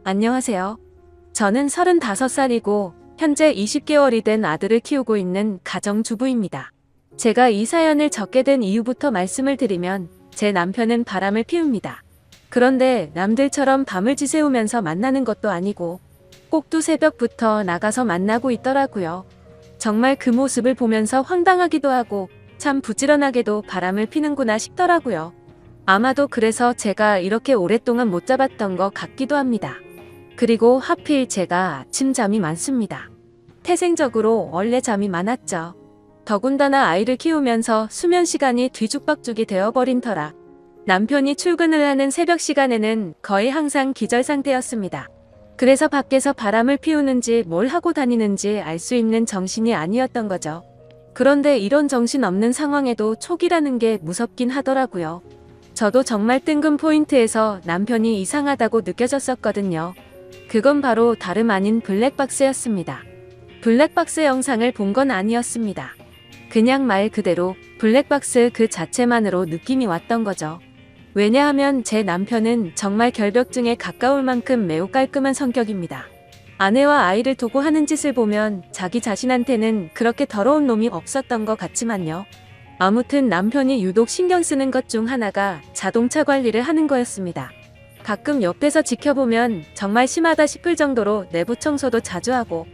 안녕하세요. 저는 35살이고 현재 20개월이 된 아들을 키우고 있는 가정주부입니다. 제가 이 사연을 적게 된 이유부터 말씀을 드리면 제 남편은 바람을 피웁니다. 그런데 남들처럼 밤을 지새우면서 만나는 것도 아니고 꼭두 새벽부터 나가서 만나고 있더라고요. 정말 그 모습을 보면서 황당하기도 하고 참 부지런하게도 바람을 피는구나 싶더라고요. 아마도 그래서 제가 이렇게 오랫동안 못 잡았던 것 같기도 합니다. 그리고 하필 제가 아침 잠이 많습니다. 태생적으로 원래 잠이 많았죠. 더군다나 아이를 키우면서 수면 시간이 뒤죽박죽이 되어버린 터라 남편이 출근을 하는 새벽 시간에는 거의 항상 기절 상태였습니다. 그래서 밖에서 바람을 피우는지 뭘 하고 다니는지 알 수 있는 정신이 아니었던 거죠. 그런데 이런 정신 없는 상황에도 촉이라는 게 무섭긴 하더라고요. 저도 정말 뜬금 포인트에서 남편이 이상하다고 느껴졌었거든요. 그건 바로 다름 아닌 블랙박스였습니다. 블랙박스 영상을 본 건 아니었습니다. 그냥 말 그대로 블랙박스 그 자체만으로 느낌이 왔던 거죠. 왜냐하면 제 남편은 정말 결벽증에 가까울 만큼 매우 깔끔한 성격입니다. 아내와 아이를 두고 하는 짓을 보면 자기 자신한테는 그렇게 더러운 놈이 없었던 것 같지만요. 아무튼 남편이 유독 신경 쓰는 것 중 하나가 자동차 관리를 하는 거였습니다. 가끔 옆에서 지켜보면 정말 심하다 싶을 정도로 내부 청소도 자주 하고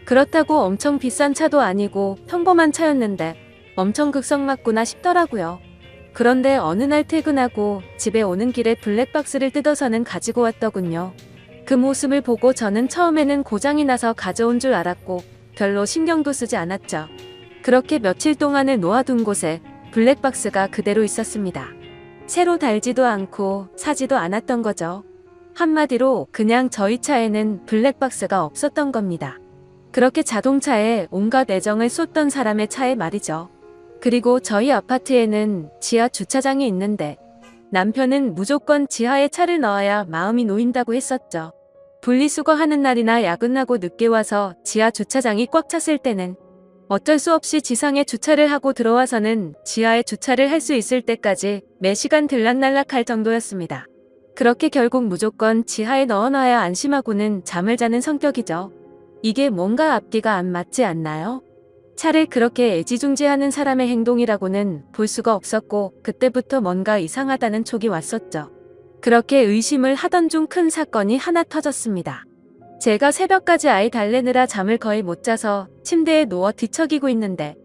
그렇다고 엄청 비싼 차도 아니고 평범한 차였는데 엄청 극성 맞구나 싶더라고요. 그런데 어느 날 퇴근하고 집에 오는 길에 블랙박스를 뜯어서는 가지고 왔더군요. 그 모습을 보고 저는 처음에는 고장이 나서 가져온 줄 알았고 별로 신경도 쓰지 않았죠. 그렇게 며칠 동안을 놓아둔 곳에 블랙박스가 그대로 있었습니다. 새로 달지도 않고 사지도 않았던 거죠. 한마디로 그냥 저희 차에는 블랙박스가 없었던 겁니다. 그렇게 자동차에 온갖 애정을 쏟던 사람의 차에 말이죠. 그리고 저희 아파트에는 지하 주차장이 있는데 남편은 무조건 지하에 차를 넣어야 마음이 놓인다고 했었죠. 분리수거하는 날이나 야근하고 늦게 와서 지하 주차장이 꽉 찼을 때는 어쩔 수 없이 지상에 주차를 하고 들어와서는 지하에 주차를 할 수 있을 때까지 매시간 들락날락할 정도였습니다. 그렇게 결국 무조건 지하에 넣어놔야 안심하고는 잠을 자는 성격이죠. 이게 뭔가 앞뒤가 안 맞지 않나요? 차를 그렇게 애지중지하는 사람의 행동이라고는 볼 수가 없었고 그때부터 뭔가 이상하다는 촉이 왔었죠. 그렇게 의심을 하던 중 큰 사건이 하나 터졌습니다. 제가 새벽까지 아이 달래느라 잠을 거의 못 자서 침대에 누워 뒤척이고 있는데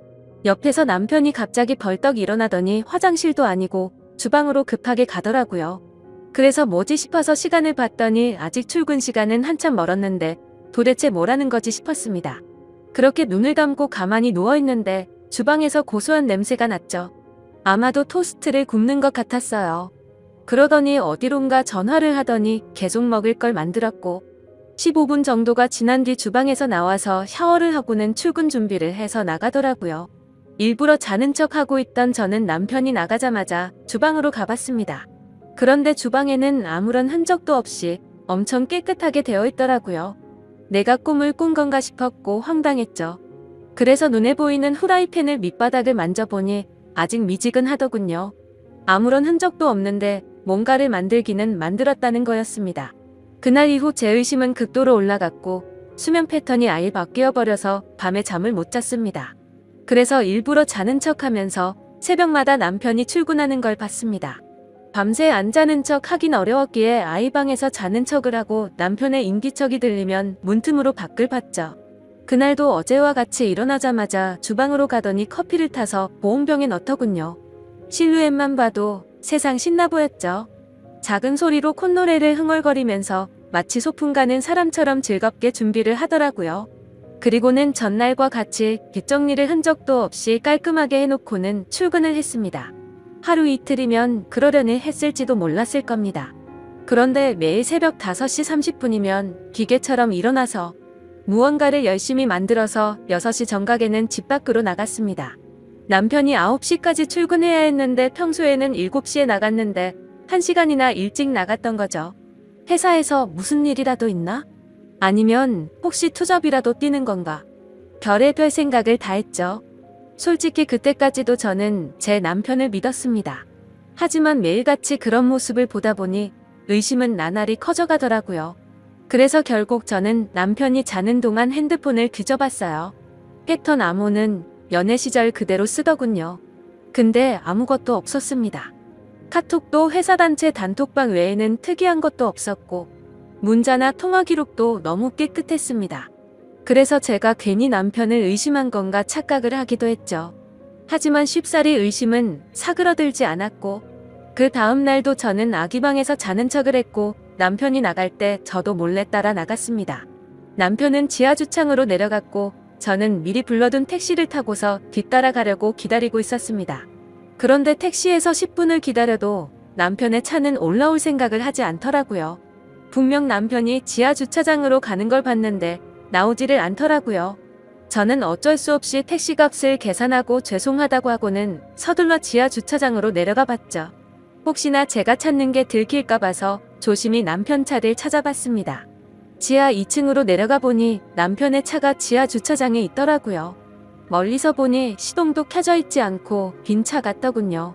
옆에서 남편이 갑자기 벌떡 일어나더니 화장실도 아니고 주방으로 급하게 가더라고요. 그래서 뭐지 싶어서 시간을 봤더니 아직 출근 시간은 한참 멀었는데 도대체 뭐라는 거지 싶었습니다. 그렇게 눈을 감고 가만히 누워있는데 주방에서 고소한 냄새가 났죠. 아마도 토스트를 굽는 것 같았어요. 그러더니 어디론가 전화를 하더니 계속 먹을 걸 만들었고 15분 정도가 지난 뒤 주방에서 나와서 샤워를 하고는 출근 준비를 해서 나가더라고요. 일부러 자는 척 하고 있던 저는 남편이 나가자마자 주방으로 가봤습니다. 그런데 주방에는 아무런 흔적도 없이 엄청 깨끗하게 되어 있더라고요. 내가 꿈을 꾼 건가 싶었고 황당했죠. 그래서 눈에 보이는 후라이팬을 밑바닥을 만져보니 아직 미지근하더군요. 아무런 흔적도 없는데 뭔가를 만들기는 만들었다는 거였습니다. 그날 이후 제 의심은 극도로 올라갔고 수면 패턴이 아예 바뀌어버려서 밤에 잠을 못 잤습니다. 그래서 일부러 자는 척하면서 새벽마다 남편이 출근하는 걸 봤습니다. 밤새 안 자는 척 하긴 어려웠기에 아이 방에서 자는 척을 하고 남편의 인기척이 들리면 문틈으로 밖을 봤죠. 그날도 어제와 같이 일어나자마자 주방으로 가더니 커피를 타서 보온병에 넣더군요. 실루엣만 봐도 세상 신나 보였죠. 작은 소리로 콧노래를 흥얼거리면서 마치 소풍 가는 사람처럼 즐겁게 준비를 하더라고요. 그리고는 전날과 같이 뒷정리를 흔적도 없이 깔끔하게 해놓고는 출근을 했습니다. 하루 이틀이면 그러려니 했을지도 몰랐을 겁니다. 그런데 매일 새벽 5시 30분이면 기계처럼 일어나서 무언가를 열심히 만들어서 6시 정각에는 집 밖으로 나갔습니다. 남편이 9시까지 출근해야 했는데 평소에는 7시에 나갔는데 1시간이나 일찍 나갔던 거죠. 회사에서 무슨 일이라도 있나? 아니면 혹시 투잡이라도 뛰는 건가? 별의별 생각을 다 했죠. 솔직히 그때까지도 저는 제 남편을 믿었습니다. 하지만 매일같이 그런 모습을 보다 보니 의심은 나날이 커져가더라고요. 그래서 결국 저는 남편이 자는 동안 핸드폰을 뒤져봤어요. 패턴 암호는 연애 시절 그대로 쓰더군요. 근데 아무것도 없었습니다. 카톡도 회사 단체 단톡방 외에는 특이한 것도 없었고 문자나 통화 기록도 너무 깨끗했습니다. 그래서 제가 괜히 남편을 의심한 건가 착각을 하기도 했죠. 하지만 쉽사리 의심은 사그러들지 않았고 그 다음 날도 저는 아기 방에서 자는 척을 했고 남편이 나갈 때 저도 몰래 따라 나갔습니다. 남편은 지하 주차장으로 내려갔고 저는 미리 불러둔 택시를 타고서 뒤따라 가려고 기다리고 있었습니다. 그런데 택시에서 10분을 기다려도 남편의 차는 올라올 생각을 하지 않더라고요. 분명 남편이 지하 주차장으로 가는 걸 봤는데 나오지를 않더라고요. 저는 어쩔 수 없이 택시값을 계산하고 죄송하다고 하고는 서둘러 지하 주차장으로 내려가 봤죠. 혹시나 제가 찾는 게 들킬까 봐서 조심히 남편 차를 찾아봤습니다. 지하 2층으로 내려가 보니 남편의 차가 지하 주차장에 있더라고요. 멀리서 보니 시동도 켜져 있지 않고 빈 차 같더군요.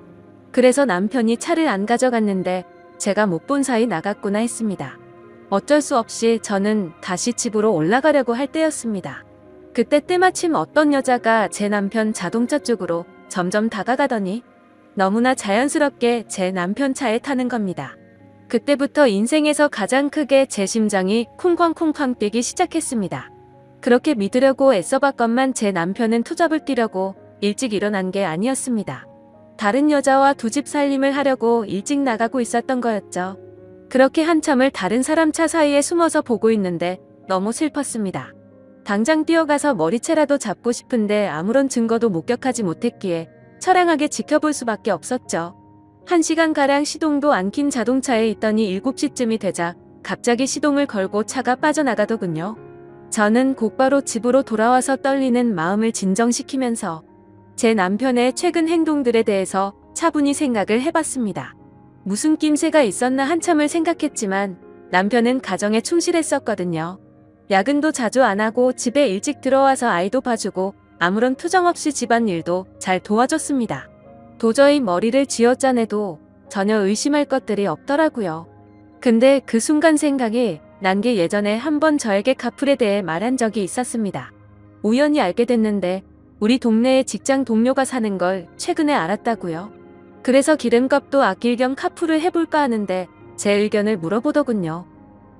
그래서 남편이 차를 안 가져갔는데 제가 못 본 사이 나갔구나 했습니다. 어쩔 수 없이 저는 다시 집으로 올라가려고 할 때였습니다. 그때 때마침 어떤 여자가 제 남편 자동차 쪽으로 점점 다가가더니 너무나 자연스럽게 제 남편 차에 타는 겁니다. 그때부터 인생에서 가장 크게 제 심장이 쿵쾅쿵쾅 뛰기 시작했습니다. 그렇게 믿으려고 애써봤건만 제 남편은 투잡을 뛰려고 일찍 일어난 게 아니었습니다. 다른 여자와 두 집 살림을 하려고 일찍 나가고 있었던 거였죠. 그렇게 한참을 다른 사람 차 사이에 숨어서 보고 있는데 너무 슬펐습니다. 당장 뛰어가서 머리채라도 잡고 싶은데 아무런 증거도 목격하지 못했기에 처량하게 지켜볼 수밖에 없었죠. 1시간가량 시동도 안 킨 자동차에 있더니 7시쯤이 되자 갑자기 시동을 걸고 차가 빠져나가더군요. 저는 곧바로 집으로 돌아와서 떨리는 마음을 진정시키면서 제 남편의 최근 행동들에 대해서 차분히 생각을 해봤습니다. 무슨 낌새가 있었나 한참을 생각했지만 남편은 가정에 충실했었거든요. 야근도 자주 안 하고 집에 일찍 들어와서 아이도 봐주고 아무런 투정 없이 집안일도 잘 도와줬습니다. 도저히 머리를 쥐어짜내도 전혀 의심할 것들이 없더라고요. 근데 그 순간 생각이 난 게 예전에 한번 저에게 카풀에 대해 말한 적이 있었습니다. 우연히 알게 됐는데 우리 동네에 직장 동료가 사는 걸 최근에 알았다고요. 그래서 기름값도 아낄 겸 카풀을 해볼까 하는데 제 의견을 물어보더군요.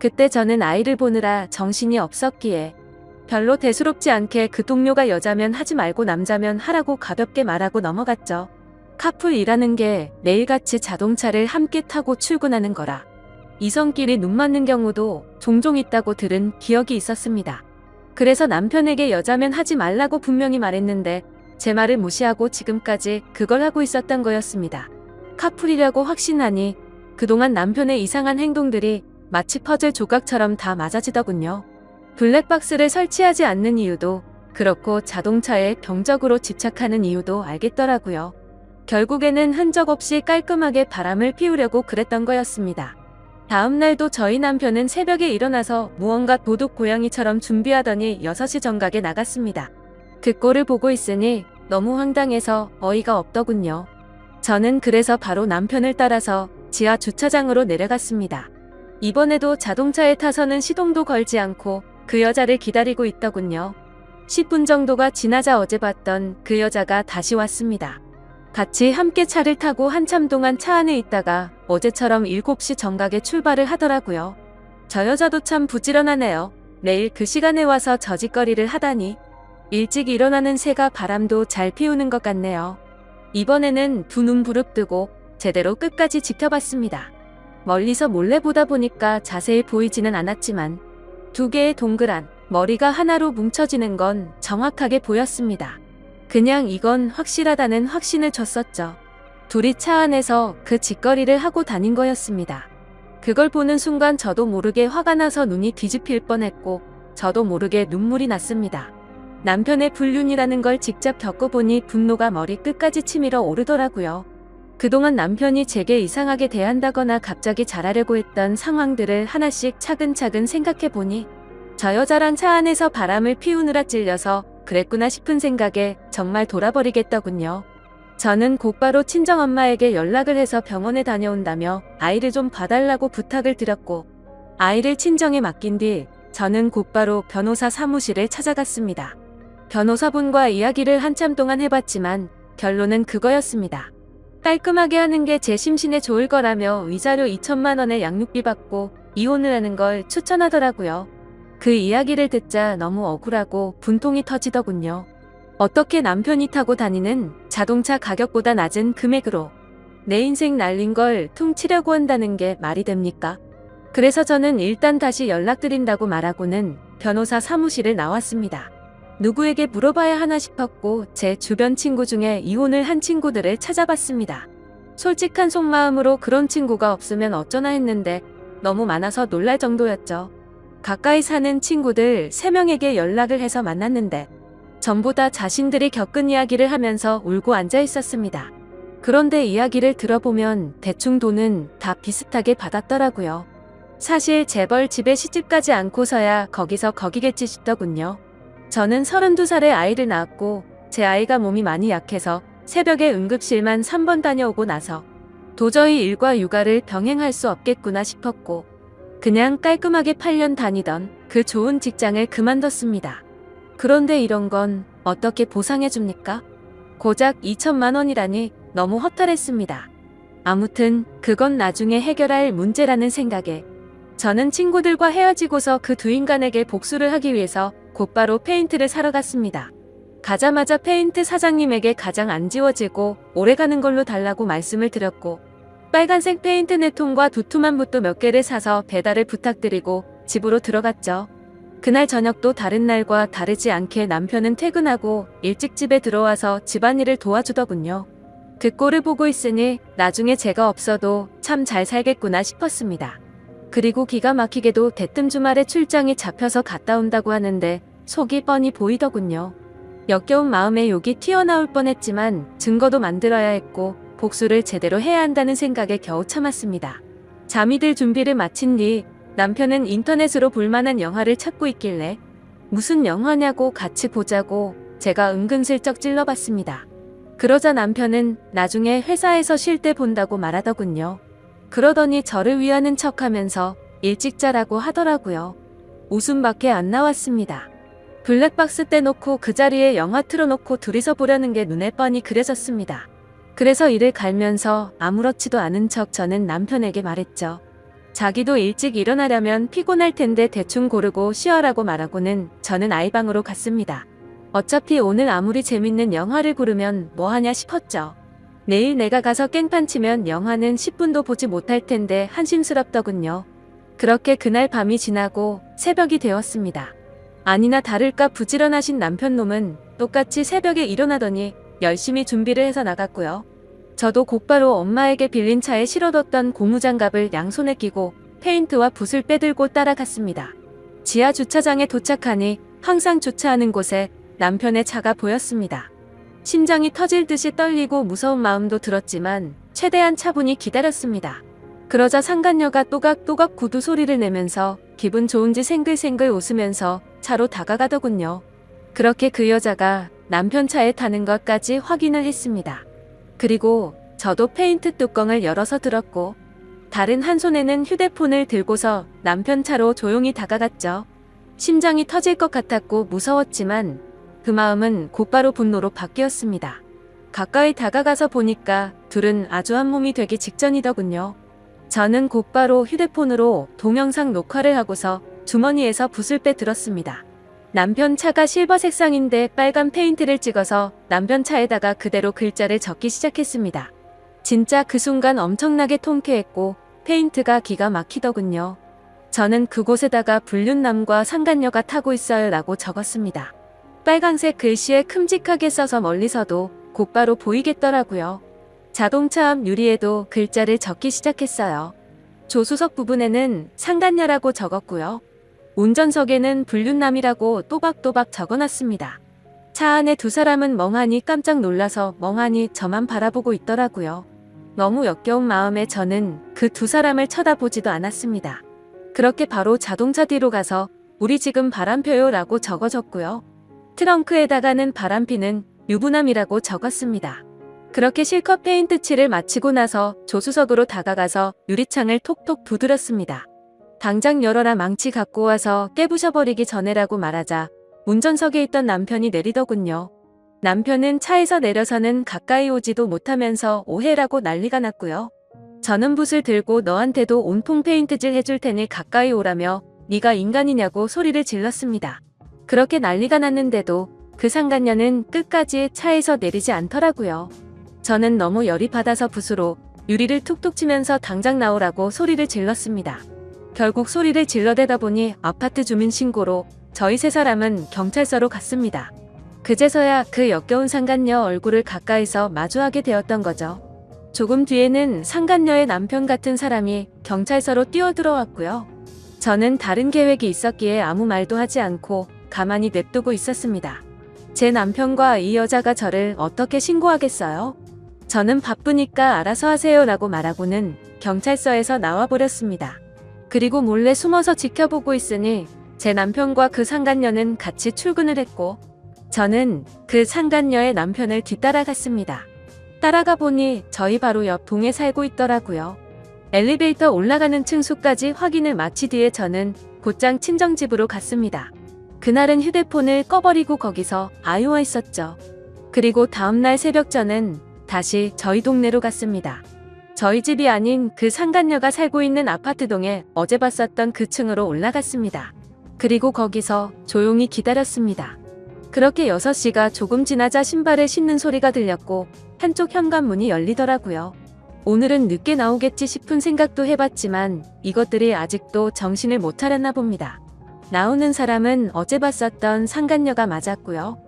그때 저는 아이를 보느라 정신이 없었기에 별로 대수롭지 않게 그 동료가 여자면 하지 말고 남자면 하라고 가볍게 말하고 넘어갔죠. 카풀이라는 게 매일같이 자동차를 함께 타고 출근하는 거라 이성끼리 눈 맞는 경우도 종종 있다고 들은 기억이 있었습니다. 그래서 남편에게 여자면 하지 말라고 분명히 말했는데 제 말을 무시하고 지금까지 그걸 하고 있었던 거였습니다. 카풀이라고 확신하니 그동안 남편의 이상한 행동들이 마치 퍼즐 조각처럼 다 맞아지더군요. 블랙박스를 설치하지 않는 이유도 그렇고 자동차에 병적으로 집착하는 이유도 알겠더라고요. 결국에는 흔적 없이 깔끔하게 바람을 피우려고 그랬던 거였습니다. 다음 날도 저희 남편은 새벽에 일어나서 무언가 도둑 고양이처럼 준비하더니 6시 정각에 나갔습니다. 그 꼴을 보고 있으니 너무 황당해서 어이가 없더군요. 저는 그래서 바로 남편을 따라서 지하 주차장으로 내려갔습니다. 이번에도 자동차에 타서는 시동도 걸지 않고 그 여자를 기다리고 있더군요. 10분 정도가 지나자 어제 봤던 그 여자가 다시 왔습니다. 같이 함께 차를 타고 한참 동안 차 안에 있다가 어제처럼 7시 정각에 출발을 하더라고요. 저 여자도 참 부지런하네요. 매일 그 시간에 와서 저짓거리를 하다니. 일찍 일어나는 새가 바람도 잘 피우는 것 같네요. 이번에는 두 눈 부릅뜨고 제대로 끝까지 지켜봤습니다. 멀리서 몰래 보다 보니까 자세히 보이지는 않았지만 두 개의 동그란 머리가 하나로 뭉쳐지는 건 정확하게 보였습니다. 그냥 이건 확실하다는 확신을 줬었죠. 둘이 차 안에서 그 짓거리를 하고 다닌 거였습니다. 그걸 보는 순간 저도 모르게 화가 나서 눈이 뒤집힐 뻔했고 저도 모르게 눈물이 났습니다. 남편의 불륜이라는 걸 직접 겪어보니 분노가 머리 끝까지 치밀어 오르더라고요. 그동안 남편이 제게 이상하게 대한다거나 갑자기 잘하려고 했던 상황들을 하나씩 차근차근 생각해보니 저 여자랑 차 안에서 바람을 피우느라 찔려서 그랬구나 싶은 생각에 정말 돌아버리겠더군요. 저는 곧바로 친정엄마에게 연락을 해서 병원에 다녀온다며 아이를 좀 봐달라고 부탁을 드렸고 아이를 친정에 맡긴 뒤 저는 곧바로 변호사 사무실을 찾아갔습니다. 변호사분과 이야기를 한참 동안 해봤지만 결론은 그거였습니다. 깔끔하게 하는 게 제 심신에 좋을 거라며 위자료 2천만 원의 양육비 받고 이혼을 하는 걸 추천하더라고요. 그 이야기를 듣자 너무 억울하고 분통이 터지더군요. 어떻게 남편이 타고 다니는 자동차 가격보다 낮은 금액으로 내 인생 날린 걸 퉁치려고 한다는 게 말이 됩니까? 그래서 저는 일단 다시 연락드린다고 말하고는 변호사 사무실을 나왔습니다. 누구에게 물어봐야 하나 싶었고 제 주변 친구 중에 이혼을 한 친구들을 찾아봤습니다. 솔직한 속마음으로 그런 친구가 없으면 어쩌나 했는데 너무 많아서 놀랄 정도였죠. 가까이 사는 친구들 3명에게 연락을 해서 만났는데 전부 다 자신들이 겪은 이야기를 하면서 울고 앉아 있었습니다. 그런데 이야기를 들어보면 대충 돈은 다 비슷하게 받았더라고요. 사실 재벌 집에 시집가지 않고서야 거기서 거기겠지 싶더군요. 저는 32살에 아이를 낳았고 제 아이가 몸이 많이 약해서 새벽에 응급실만 3번 다녀오고 나서 도저히 일과 육아를 병행할 수 없겠구나 싶었고 그냥 깔끔하게 8년 다니던 그 좋은 직장을 그만뒀습니다. 그런데 이런 건 어떻게 보상해 줍니까? 고작 2천만 원이라니 너무 허탈했습니다. 아무튼 그건 나중에 해결할 문제라는 생각에 저는 친구들과 헤어지고서 그 두 인간에게 복수를 하기 위해서 곧바로 페인트를 사러 갔습니다. 가자마자 페인트 사장님에게 가장 안 지워지고 오래가는 걸로 달라고 말씀을 드렸고 빨간색 페인트 4통과 두툼한 붓도 몇 개를 사서 배달을 부탁드리고 집으로 들어갔죠. 그날 저녁도 다른 날과 다르지 않게 남편은 퇴근하고 일찍 집에 들어와서 집안일을 도와주더군요. 그 꼴을 보고 있으니 나중에 제가 없어도 참 잘 살겠구나 싶었습니다. 그리고 기가 막히게도 대뜸 주말에 출장이 잡혀서 갔다 온다고 하는데 속이 뻔히 보이더군요. 역겨운 마음에 욕이 튀어나올 뻔했지만 증거도 만들어야 했고 복수를 제대로 해야 한다는 생각에 겨우 참았습니다. 잠이 들 준비를 마친 뒤 남편은 인터넷으로 볼만한 영화를 찾고 있길래 무슨 영화냐고 같이 보자고 제가 은근슬쩍 찔러봤습니다. 그러자 남편은 나중에 회사에서 쉴 때 본다고 말하더군요. 그러더니 저를 위하는 척하면서 일찍 자라고 하더라고요. 웃음밖에 안 나왔습니다. 블랙박스 떼놓고 그 자리에 영화 틀어놓고 둘이서 보려는 게 눈에 뻔히 그려졌습니다. 그래서 이를 갈면서 아무렇지도 않은 척 저는 남편에게 말했죠. 자기도 일찍 일어나려면 피곤할 텐데 대충 고르고 쉬어라고 말하고는 저는 아이방으로 갔습니다. 어차피 오늘 아무리 재밌는 영화를 고르면 뭐하냐 싶었죠. 내일 내가 가서 깽판 치면 영화는 10분도 보지 못할 텐데 한심스럽더군요. 그렇게 그날 밤이 지나고 새벽이 되었습니다. 아니나 다를까 부지런하신 남편놈은 똑같이 새벽에 일어나더니 열심히 준비를 해서 나갔고요. 저도 곧바로 엄마에게 빌린 차에 실어뒀던 고무장갑을 양손에 끼고 페인트와 붓을 빼들고 따라갔습니다. 지하 주차장에 도착하니 항상 주차하는 곳에 남편의 차가 보였습니다. 심장이 터질 듯이 떨리고 무서운 마음도 들었지만 최대한 차분히 기다렸습니다. 그러자 상간녀가 또각또각 구두 소리를 내면서 기분 좋은지 생글생글 웃으면서 차로 다가가더군요. 그렇게 그 여자가 남편 차에 타는 것까지 확인을 했습니다. 그리고 저도 페인트 뚜껑을 열어서 들었고 다른 한 손에는 휴대폰을 들고서 남편 차로 조용히 다가갔죠. 심장이 터질 것 같았고 무서웠지만 그 마음은 곧바로 분노로 바뀌었습니다. 가까이 다가가서 보니까 둘은 아주 한 몸이 되기 직전이더군요. 저는 곧바로 휴대폰으로 동영상 녹화를 하고서 주머니에서 붓을 빼들었습니다. 남편 차가 실버 색상인데 빨간 페인트를 찍어서 남편 차에다가 그대로 글자를 적기 시작했습니다. 진짜 그 순간 엄청나게 통쾌했고 페인트가 기가 막히더군요. 저는 그곳에다가 불륜남과 상간녀가 타고 있어요 라고 적었습니다. 빨강색 글씨에 큼직하게 써서 멀리서도 곧바로 보이겠더라고요. 자동차 앞 유리에도 글자를 적기 시작했어요. 조수석 부분에는 상간녀라고 적었고요. 운전석에는 불륜남이라고 또박또박 적어놨습니다. 차 안에 두 사람은 멍하니 깜짝 놀라서 멍하니 저만 바라보고 있더라고요. 너무 역겨운 마음에 저는 그 두 사람을 쳐다보지도 않았습니다. 그렇게 바로 자동차 뒤로 가서 우리 지금 바람펴요 라고 적어줬고요. 트렁크에다가는 바람피는 유부남이라고 적었습니다. 그렇게 실컷 페인트 칠을 마치고 나서 조수석으로 다가가서 유리창을 톡톡 두드렸습니다. 당장 열어라, 망치 갖고 와서 깨부셔버리기 전에라고 말하자 운전석에 있던 남편이 내리더군요. 남편은 차에서 내려서는 가까이 오지도 못하면서 오해라고 난리가 났고요. 저는 붓을 들고 너한테도 온통 페인트질 해줄 테니 가까이 오라며 네가 인간이냐고 소리를 질렀습니다. 그렇게 난리가 났는데도 그 상간녀는 끝까지 차에서 내리지 않더라고요. 저는 너무 열이 받아서 붓으로 유리를 툭툭 치면서 당장 나오라고 소리를 질렀습니다. 결국 소리를 질러대다 보니 아파트 주민 신고로 저희 세 사람은 경찰서로 갔습니다. 그제서야 그 역겨운 상간녀 얼굴을 가까이서 마주하게 되었던 거죠. 조금 뒤에는 상간녀의 남편 같은 사람이 경찰서로 뛰어들어왔고요. 저는 다른 계획이 있었기에 아무 말도 하지 않고 가만히 냅두고 있었습니다. 제 남편과 이 여자가 저를 어떻게 신고하겠어요? 저는 바쁘니까 알아서 하세요 라고 말하고는 경찰서에서 나와버렸습니다. 그리고 몰래 숨어서 지켜보고 있으니 제 남편과 그 상간녀는 같이 출근을 했고 저는 그 상간녀의 남편을 뒤따라갔습니다. 따라가 보니 저희 바로 옆 동에 살고 있더라고요. 엘리베이터 올라가는 층수까지 확인을 마친 뒤에 저는 곧장 친정집으로 갔습니다. 그날은 휴대폰을 꺼버리고 거기서 아유와 있었죠. 그리고 다음날 새벽 저는 다시 저희 동네로 갔습니다. 저희 집이 아닌 그 상간녀가 살고 있는 아파트동에 어제 봤었던 그 층으로 올라갔습니다. 그리고 거기서 조용히 기다렸습니다. 그렇게 6시가 조금 지나자 신발을 신는 소리가 들렸고 한쪽 현관문이 열리더라고요. 오늘은 늦게 나오겠지 싶은 생각도 해봤지만 이것들이 아직도 정신을 못 차렸나 봅니다. 나오는 사람은 어제 봤었던 상간녀가 맞았고요.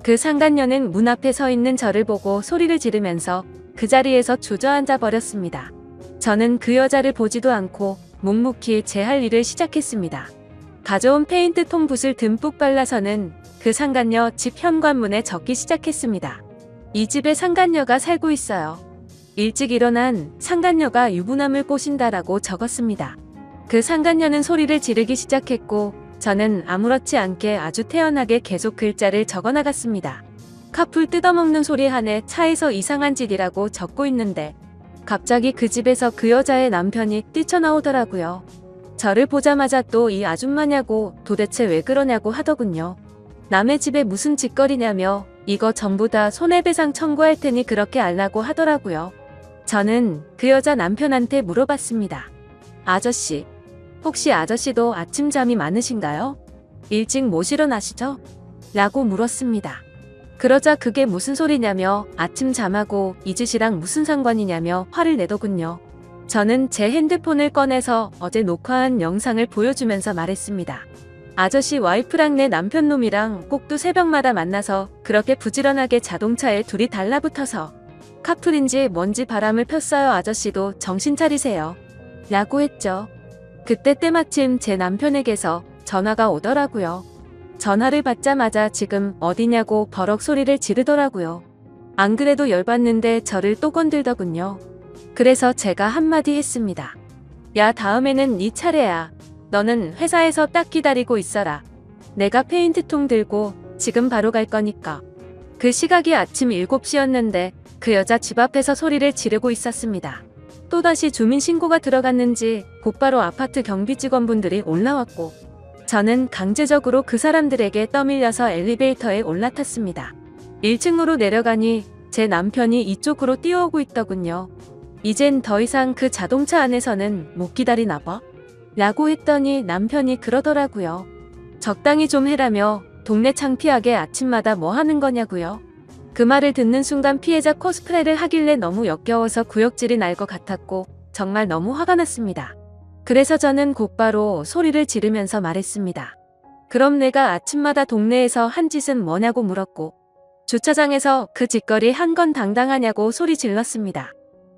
그 상간녀는 문 앞에 서 있는 저를 보고 소리를 지르면서 그 자리에서 주저앉아 버렸습니다. 저는 그 여자를 보지도 않고 묵묵히 제 할 일을 시작했습니다. 가져온 페인트 통붓을 듬뿍 발라서는 그 상간녀 집 현관문에 적기 시작했습니다. 이 집에 상간녀가 살고 있어요. 일찍 일어난 상간녀가 유부남을 꼬신다라고 적었습니다. 그 상간녀는 소리를 지르기 시작했고 저는 아무렇지 않게 아주 태연하게 계속 글자를 적어나갔습니다. 카풀 뜯어먹는 소리 하네 차에서 이상한 짓이라고 적고 있는데 갑자기 그 집에서 그 여자의 남편이 뛰쳐나오더라고요. 저를 보자마자 또 이 아줌마냐고 도대체 왜 그러냐고 하더군요. 남의 집에 무슨 짓거리냐며 이거 전부 다 손해배상 청구할 테니 그렇게 알라고 하더라고요. 저는 그 여자 남편한테 물어봤습니다. 아저씨, 혹시 아저씨도 아침 잠이 많으신가요? 일찍 못 일어나시죠? 라고 물었습니다. 그러자 그게 무슨 소리냐며 아침 잠하고 이 짓이랑 무슨 상관이냐며 화를 내더군요. 저는 제 핸드폰을 꺼내서 어제 녹화한 영상을 보여주면서 말했습니다. 아저씨 와이프랑 내 남편 놈이랑 꼭두 새벽마다 만나서 그렇게 부지런하게 자동차에 둘이 달라붙어서 카풀인지 뭔지 바람을 폈어요. 아저씨도 정신 차리세요. 라고 했죠. 그때 때마침 제 남편에게서 전화가 오더라고요. 전화를 받자마자 지금 어디냐고 버럭 소리를 지르더라고요. 안 그래도 열받는데 저를 또 건들더군요. 그래서 제가 한마디 했습니다. 야, 다음에는 네 차례야. 너는 회사에서 딱 기다리고 있어라. 내가 페인트통 들고 지금 바로 갈 거니까. 그 시각이 아침 7시였는데 그 여자 집 앞에서 소리를 지르고 있었습니다. 또다시 주민신고가 들어갔는지 곧바로 아파트 경비 직원분들이 올라왔고 저는 강제적으로 그 사람들에게 떠밀려서 엘리베이터에 올라탔습니다. 1층으로 내려가니 제 남편이 이쪽으로 뛰어오고 있더군요. 이젠 더 이상 그 자동차 안에서는 못 기다리나 봐? 라고 했더니 남편이 그러더라고요. 적당히 좀 해라며 동네 창피하게 아침마다 뭐 하는 거냐고요. 그 말을 듣는 순간 피해자 코스프레를 하길래 너무 역겨워서 구역질이 날 것 같았고 정말 너무 화가 났습니다. 그래서 저는 곧바로 소리를 지르면서 말했습니다. 그럼 내가 아침마다 동네에서 한 짓은 뭐냐고 물었고 주차장에서 그 짓거리 한 건 당당하냐고 소리 질렀습니다.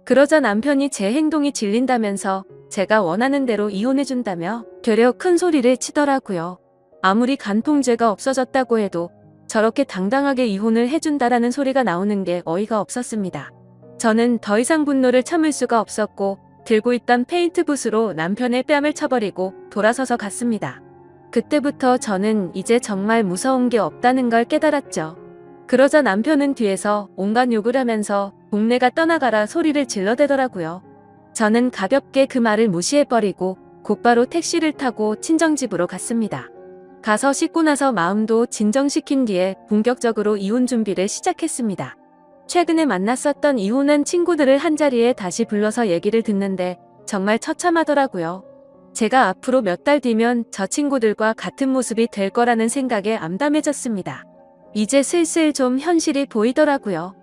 그러자 남편이 제 행동이 질린다면서 제가 원하는 대로 이혼해준다며 되려 큰 소리를 치더라고요. 아무리 간통죄가 없어졌다고 해도 저렇게 당당하게 이혼을 해준다라는 소리가 나오는 게 어이가 없었습니다. 저는 더 이상 분노를 참을 수가 없었고 들고 있던 페인트붓으로 남편의 뺨을 쳐버리고 돌아서서 갔습니다. 그때부터 저는 이제 정말 무서운 게 없다는 걸 깨달았죠. 그러자 남편은 뒤에서 온갖 욕을 하면서 동네가 떠나가라 소리를 질러대더라고요. 저는 가볍게 그 말을 무시해버리고 곧바로 택시를 타고 친정집으로 갔습니다. 가서 씻고 나서 마음도 진정시킨 뒤에 본격적으로 이혼 준비를 시작했습니다. 최근에 만났었던 이혼한 친구들을 한자리에 다시 불러서 얘기를 듣는데 정말 처참하더라고요. 제가 앞으로 몇 달 뒤면 저 친구들과 같은 모습이 될 거라는 생각에 암담해졌습니다. 이제 슬슬 좀 현실이 보이더라고요.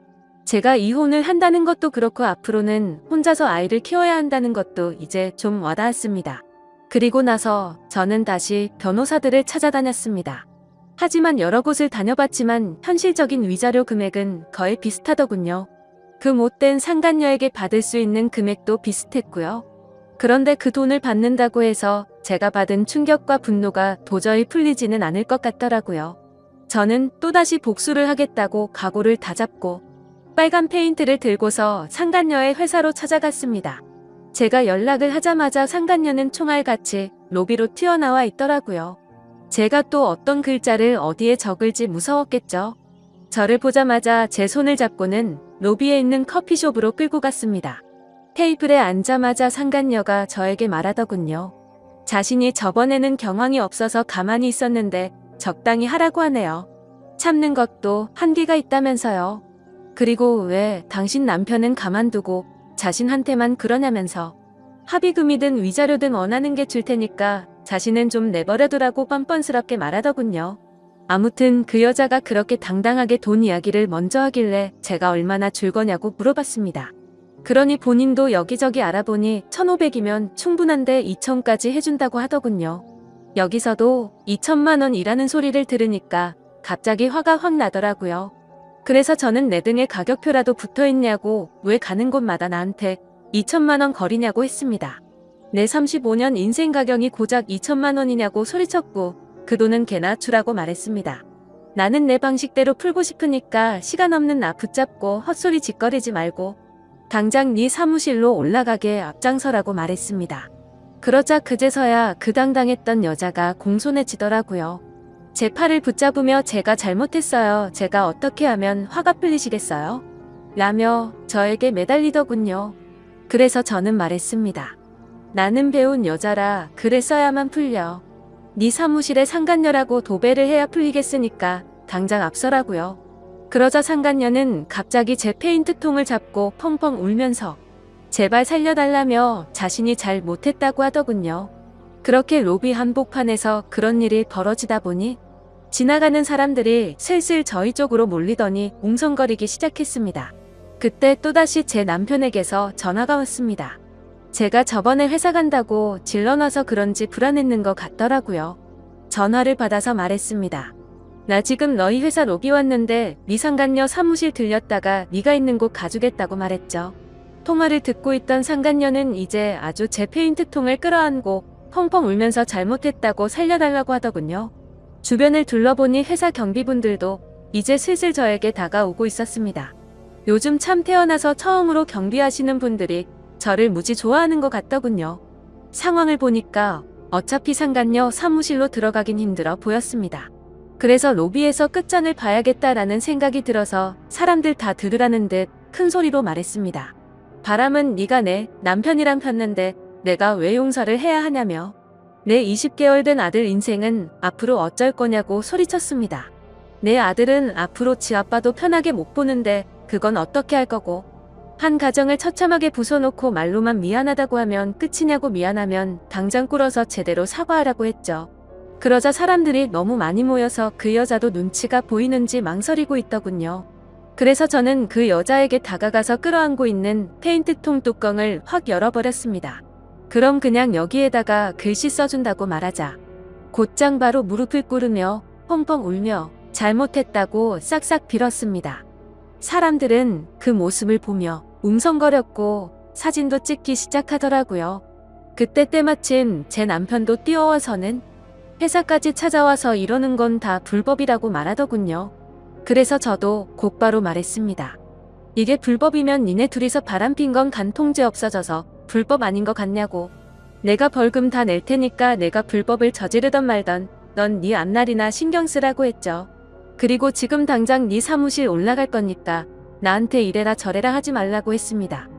제가 이혼을 한다는 것도 그렇고 앞으로는 혼자서 아이를 키워야 한다는 것도 이제 좀 와닿았습니다. 그리고 나서 저는 다시 변호사들을 찾아다녔습니다. 하지만 여러 곳을 다녀봤지만 현실적인 위자료 금액은 거의 비슷하더군요. 그 못된 상간녀에게 받을 수 있는 금액도 비슷했고요. 그런데 그 돈을 받는다고 해서 제가 받은 충격과 분노가 도저히 풀리지는 않을 것 같더라고요. 저는 또다시 복수를 하겠다고 각오를 다잡고 빨간 페인트를 들고서 상간녀의 회사로 찾아갔습니다. 제가 연락을 하자마자 상간녀는 총알같이 로비로 튀어나와 있더라고요. 제가 또 어떤 글자를 어디에 적을지 무서웠겠죠. 저를 보자마자 제 손을 잡고는 로비에 있는 커피숍으로 끌고 갔습니다. 테이블에 앉자마자 상간녀가 저에게 말하더군요. 자신이 저번에는 경황이 없어서 가만히 있었는데 적당히 하라고 하네요. 참는 것도 한계가 있다면서요. 그리고 왜 당신 남편은 가만두고 자신한테만 그러냐면서 합의금이든 위자료든 원하는 게 줄 테니까 자신은 좀 내버려두라고 뻔뻔스럽게 말하더군요. 아무튼 그 여자가 그렇게 당당하게 돈 이야기를 먼저 하길래 제가 얼마나 줄 거냐고 물어봤습니다. 그러니 본인도 여기저기 알아보니 1,500이면 충분한데 2,000까지 해준다고 하더군요. 여기서도 2천만 원이라는 소리를 들으니까 갑자기 화가 확 나더라고요. 그래서 저는 내 등에 가격표라도 붙어있냐고 왜 가는 곳마다 나한테 2천만 원 거리냐고 했습니다. 내 35년 인생 가격이 고작 2천만 원이냐고 소리쳤고 그 돈은 개나 주라고 말했습니다. 나는 내 방식대로 풀고 싶으니까 시간 없는 나 붙잡고 헛소리 짓거리지 말고 당장 네 사무실로 올라가게 앞장서라고 말했습니다. 그러자 그제서야 그 당당했던 여자가 공손해지더라고요. 제 팔을 붙잡으며 제가 잘못했어요. 제가 어떻게 하면 화가 풀리시겠어요? 라며 저에게 매달리더군요. 그래서 저는 말했습니다. 나는 배운 여자라 글을 써야만 풀려. 네 사무실에 상간녀라고 도배를 해야 풀리겠으니까 당장 앞서라고요. 그러자 상간녀는 갑자기 제 페인트통을 잡고 펑펑 울면서 제발 살려달라며 자신이 잘 못했다고 하더군요. 그렇게 로비 한복판에서 그런 일이 벌어지다 보니 지나가는 사람들이 슬슬 저희 쪽으로 몰리더니 웅성거리기 시작했습니다. 그때 또다시 제 남편에게서 전화가 왔습니다. 제가 저번에 회사 간다고 질러놔서 그런지 불안했는 것 같더라고요. 전화를 받아서 말했습니다. 나 지금 너희 회사 로비 왔는데 네 상간녀 사무실 들렸다가 네가 있는 곳 가주겠다고 말했죠. 통화를 듣고 있던 상간녀는 이제 아주 제 페인트통을 끌어안고 펑펑 울면서 잘못했다고 살려달라고 하더군요. 주변을 둘러보니 회사 경비분들도 이제 슬슬 저에게 다가오고 있었습니다. 요즘 참 태어나서 처음으로 경비하시는 분들이 저를 무지 좋아하는 것 같더군요. 상황을 보니까 어차피 상간녀 사무실로 들어가긴 힘들어 보였습니다. 그래서 로비에서 끝장을 봐야겠다라는 생각이 들어서 사람들 다 들으라는 듯 큰 소리로 말했습니다. 바람은 네가 내 남편이랑 폈는데 내가 왜 용서를 해야 하냐며 내 20개월 된 아들 인생은 앞으로 어쩔 거냐고 소리쳤습니다. 내 아들은 앞으로 지 아빠도 편하게 못 보는데 그건 어떻게 할 거고 한 가정을 처참하게 부숴놓고 말로만 미안하다고 하면 끝이냐고 미안하면 당장 꿇어서 제대로 사과하라고 했죠. 그러자 사람들이 너무 많이 모여서 그 여자도 눈치가 보이는지 망설이고 있더군요. 그래서 저는 그 여자에게 다가가서 끌어안고 있는 페인트통 뚜껑을 확 열어버렸습니다. 그럼 그냥 여기에다가 글씨 써준다고 말하자. 곧장 바로 무릎을 꿇으며 펑펑 울며 잘못했다고 싹싹 빌었습니다. 사람들은 그 모습을 보며 웅성거렸고 사진도 찍기 시작하더라고요. 그때 때마침 제 남편도 뛰어와서는 회사까지 찾아와서 이러는 건 다 불법이라고 말하더군요. 그래서 저도 곧바로 말했습니다. 이게 불법이면 니네 둘이서 바람핀 건 간통죄 없어져서 불법 아닌 것 같냐고. 내가 벌금 다 낼 테니까 내가 불법을 저지르던 말던 넌 네 앞날이나 신경 쓰라고 했죠. 그리고 지금 당장 네 사무실 올라갈 거니까 나한테 이래라 저래라 하지 말라고 했습니다.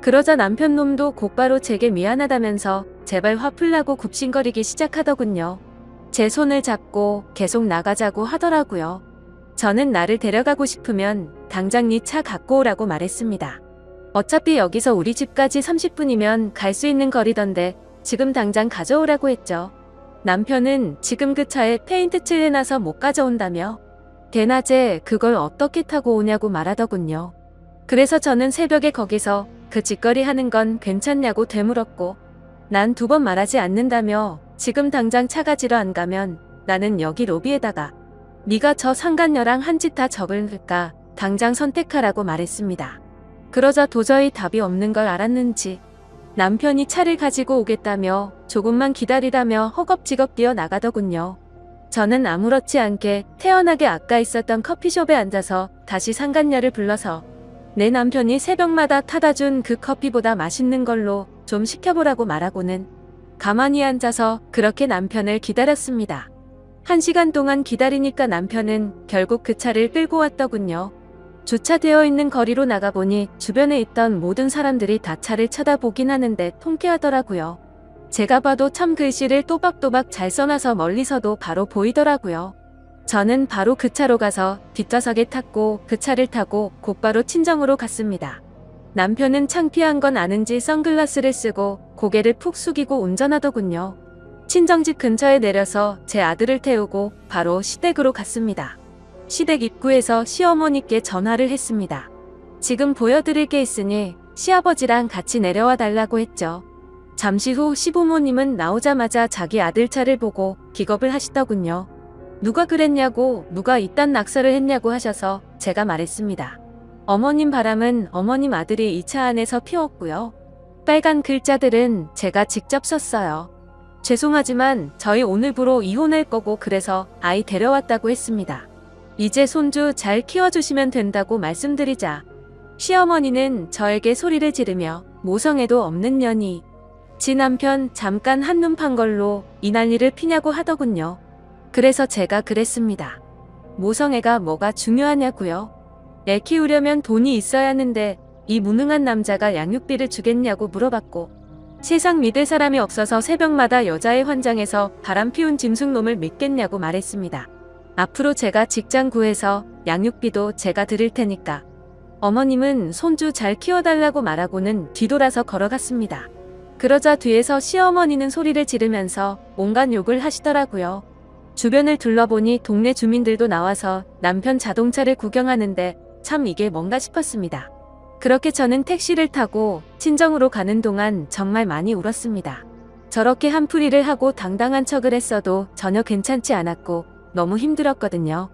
그러자 남편 놈도 곧바로 제게 미안하다면서 제발 화풀나고 굽신거리기 시작하더군요. 제 손을 잡고 계속 나가자고 하더라고요. 저는 나를 데려가고 싶으면 당장 네 차 갖고 오라고 말했습니다. 어차피 여기서 우리 집까지 30분이면 갈 수 있는 거리던데 지금 당장 가져오라고 했죠. 남편은 지금 그 차에 페인트 칠해놔서 못 가져온다며 대낮에 그걸 어떻게 타고 오냐고 말하더군요. 그래서 저는 새벽에 거기서 그 짓거리 하는 건 괜찮냐고 되물었고 난 2번 말하지 않는다며 지금 당장 차 가지러 안 가면 나는 여기 로비에다가 네가 저 상간녀랑 한 짓 다 적을까 당장 선택하라고 말했습니다. 그러자 도저히 답이 없는 걸 알았는지 남편이 차를 가지고 오겠다며 조금만 기다리라며 허겁지겁 뛰어나가더군요. 저는 아무렇지 않게 태연하게 아까 있었던 커피숍에 앉아서 다시 상간녀를 불러서 내 남편이 새벽마다 타다 준 그 커피보다 맛있는 걸로 좀 시켜보라고 말하고는 가만히 앉아서 그렇게 남편을 기다렸습니다. 1시간 동안 기다리니까 남편은 결국 그 차를 끌고 왔더군요. 주차되어 있는 거리로 나가보니 주변에 있던 모든 사람들이 다 차를 쳐다보긴 하는데 통쾌하더라고요. 제가 봐도 참 글씨를 또박또박 잘 써놔서 멀리서도 바로 보이더라고요. 저는 바로 그 차로 가서 뒷좌석에 탔고 그 차를 타고 곧바로 친정으로 갔습니다. 남편은 창피한 건 아는지 선글라스를 쓰고 고개를 푹 숙이고 운전하더군요. 친정집 근처에 내려서 제 아들을 태우고 바로 시댁으로 갔습니다. 시댁 입구에서 시어머니께 전화를 했습니다. 지금 보여드릴 게 있으니 시아버지랑 같이 내려와 달라고 했죠. 잠시 후 시부모님은 나오자마자 자기 아들 차를 보고 기겁을 하시더군요. 누가 그랬냐고 누가 이딴 낙서를 했냐고 하셔서 제가 말했습니다. 어머님 바람은 어머님 아들이 이 차 안에서 피웠고요. 빨간 글자들은 제가 직접 썼어요. 죄송하지만 저희 오늘부로 이혼할 거고 그래서 아이 데려왔다고 했습니다. 이제 손주 잘 키워주시면 된다고 말씀드리자 시어머니는 저에게 소리를 지르며 모성애도 없는 년이 지 남편 잠깐 한눈 판 걸로 이 난리를 피냐고 하더군요. 그래서 제가 그랬습니다. 모성애가 뭐가 중요하냐고요. 애 키우려면 돈이 있어야 하는데 이 무능한 남자가 양육비를 주겠냐고 물어봤고 세상 믿을 사람이 없어서 새벽마다 여자의 환장해서 바람 피운 짐승놈을 믿겠냐고 말했습니다. 앞으로 제가 직장 구해서 양육비도 제가 드릴 테니까 어머님은 손주 잘 키워달라고 말하고는 뒤돌아서 걸어갔습니다. 그러자 뒤에서 시어머니는 소리를 지르면서 온갖 욕을 하시더라고요. 주변을 둘러보니 동네 주민들도 나와서 남편 자동차를 구경하는데 참 이게 뭔가 싶었습니다. 그렇게 저는 택시를 타고 친정으로 가는 동안 정말 많이 울었습니다. 저렇게 한풀이를 하고 당당한 척을 했어도 전혀 괜찮지 않았고 너무 힘들었거든요.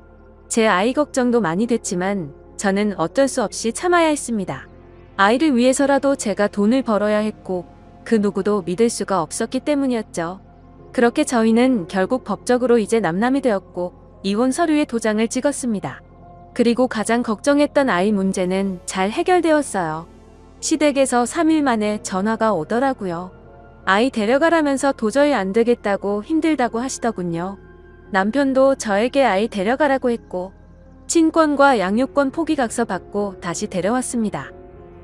제 아이 걱정도 많이 됐지만 저는 어쩔 수 없이 참아야 했습니다. 아이를 위해서라도 제가 돈을 벌어야 했고 그 누구도 믿을 수가 없었기 때문이었죠. 그렇게 저희는 결국 법적으로 이제 남남이 되었고 이혼 서류에 도장을 찍었습니다. 그리고 가장 걱정했던 아이 문제는 잘 해결되었어요. 시댁에서 3일 만에 전화가 오더라고요. 아이 데려가라면서 도저히 안 되겠다고 힘들다고 하시더군요. 남편도 저에게 아이 데려가라고 했고 친권과 양육권 포기각서 받고 다시 데려왔습니다.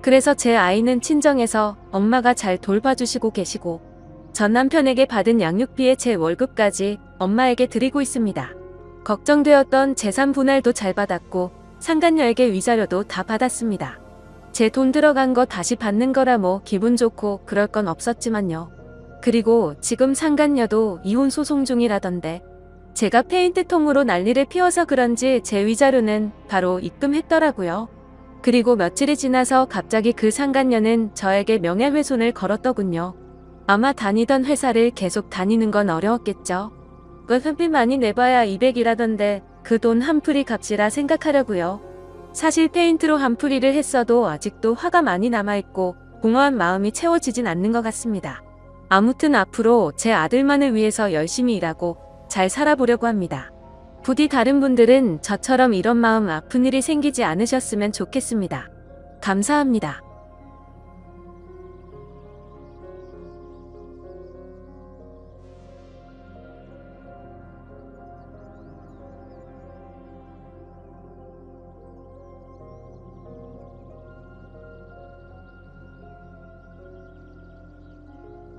그래서 제 아이는 친정에서 엄마가 잘 돌봐주시고 계시고 전 남편에게 받은 양육비에 제 월급까지 엄마에게 드리고 있습니다. 걱정되었던 재산 분할도 잘 받았고 상간녀에게 위자료도 다 받았습니다. 제 돈 들어간 거 다시 받는 거라 뭐 기분 좋고 그럴 건 없었지만요. 그리고 지금 상간녀도 이혼 소송 중이라던데 제가 페인트통으로 난리를 피워서 그런지 제 위자료는 바로 입금했더라고요. 그리고 며칠이 지나서 갑자기 그 상간녀는 저에게 명예훼손을 걸었더군요. 아마 다니던 회사를 계속 다니는 건 어려웠겠죠. 월급비 많이 내봐야 200이라던데 그 돈 한풀이 값이라 생각하려고요. 사실 페인트로 한풀이를 했어도 아직도 화가 많이 남아있고 공허한 마음이 채워지진 않는 것 같습니다. 아무튼 앞으로 제 아들만을 위해서 열심히 일하고 잘 살아보려고 합니다. 부디 다른 분들은 저처럼 이런 마음 아픈 일이 생기지 않으셨으면 좋겠습니다. 감사합니다.